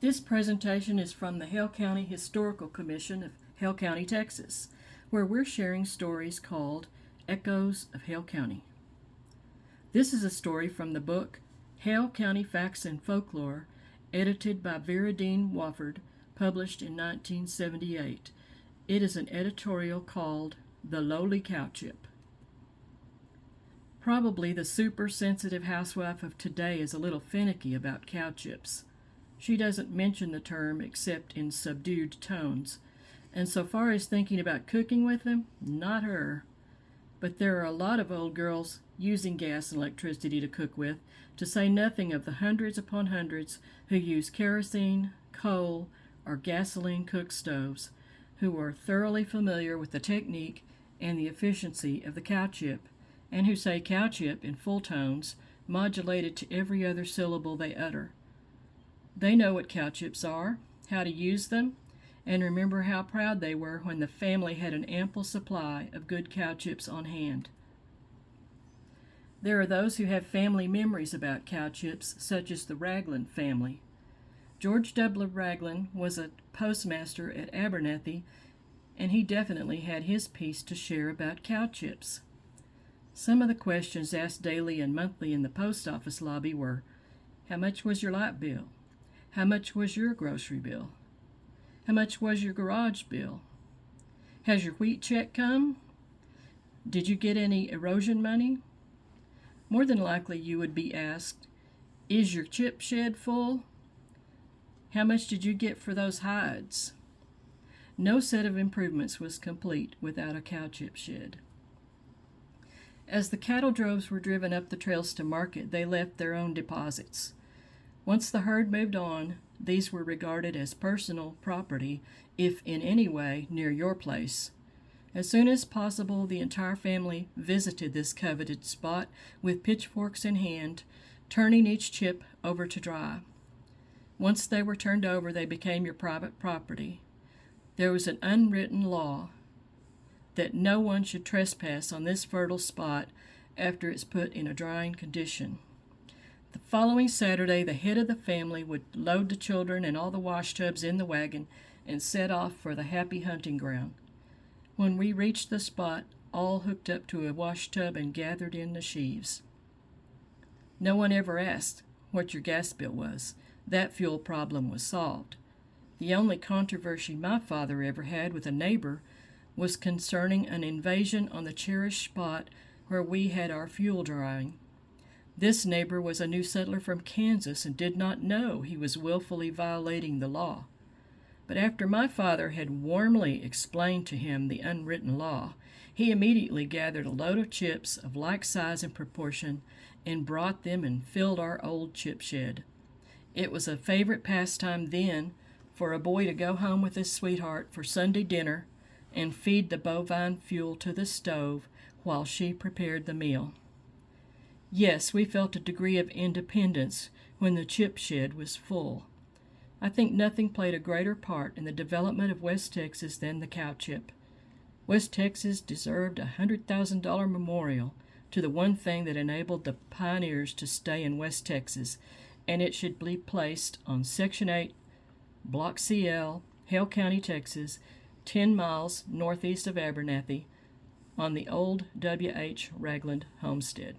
This presentation is from the Hale County Historical Commission of Hale County, Texas, where we're sharing stories called Echoes of Hale County. This is a story from the book Hale County Facts and Folklore, edited by Vera Dean Wofford, published in 1978. It is an editorial called The Lowly Cowchip. Probably the super-sensitive housewife of today is a little finicky about cowchips. She doesn't mention the term except in subdued tones, and so far as thinking about cooking with them, not her. But there are a lot of old girls using gas and electricity to cook with, to say nothing of the hundreds upon hundreds who use kerosene, coal, or gasoline cook stoves, who are thoroughly familiar with the technique and the efficiency of the cowchip, and who say cowchip in full tones, modulated to every other syllable they utter. They know what cowchips are, how to use them, and remember how proud they were when the family had an ample supply of good cowchips on hand. There are those who have family memories about cowchips, such as the Raglan family. George W. Raglan was a postmaster at Abernathy, and he definitely had his piece to share about cowchips. Some of the questions asked daily and monthly in the post office lobby were, how much was your light bill? How much was your grocery bill? How much was your garage bill? Has your wheat check come? Did you get any erosion money? More than likely you would be asked, is your chip shed full? How much did you get for those hides? No set of improvements was complete without a cowchip shed. As the cattle droves were driven up the trails to market, they left their own deposits. Once the herd moved on, these were regarded as personal property, if in any way near your place. As soon as possible, the entire family visited this coveted spot with pitchforks in hand, turning each chip over to dry. Once they were turned over, they became your private property. There was an unwritten law that no one should trespass on this fertile spot after it's put in a drying condition. The following Saturday, the head of the family would load the children and all the wash tubs in the wagon and set off for the happy hunting ground. When we reached the spot, all hooked up to a wash tub and gathered in the sheaves. No one ever asked what your gas bill was. That fuel problem was solved. The only controversy my father ever had with a neighbor was concerning an invasion on the cherished spot where we had our fuel drying. This neighbor was a new settler from Kansas and did not know he was willfully violating the law. But after my father had warmly explained to him the unwritten law, he immediately gathered a load of chips of like size and proportion and brought them and filled our old chip shed. It was a favorite pastime then for a boy to go home with his sweetheart for Sunday dinner and feed the bovine fuel to the stove while she prepared the meal. Yes, we felt a degree of independence when the chip shed was full. I think nothing played a greater part in the development of West Texas than the cowchip. West Texas deserved a $100,000 memorial to the one thing that enabled the pioneers to stay in West Texas, and it should be placed on Section 8, Block CL, Hale County, Texas, 10 miles northeast of Abernathy, on the old W.H. Ragland homestead.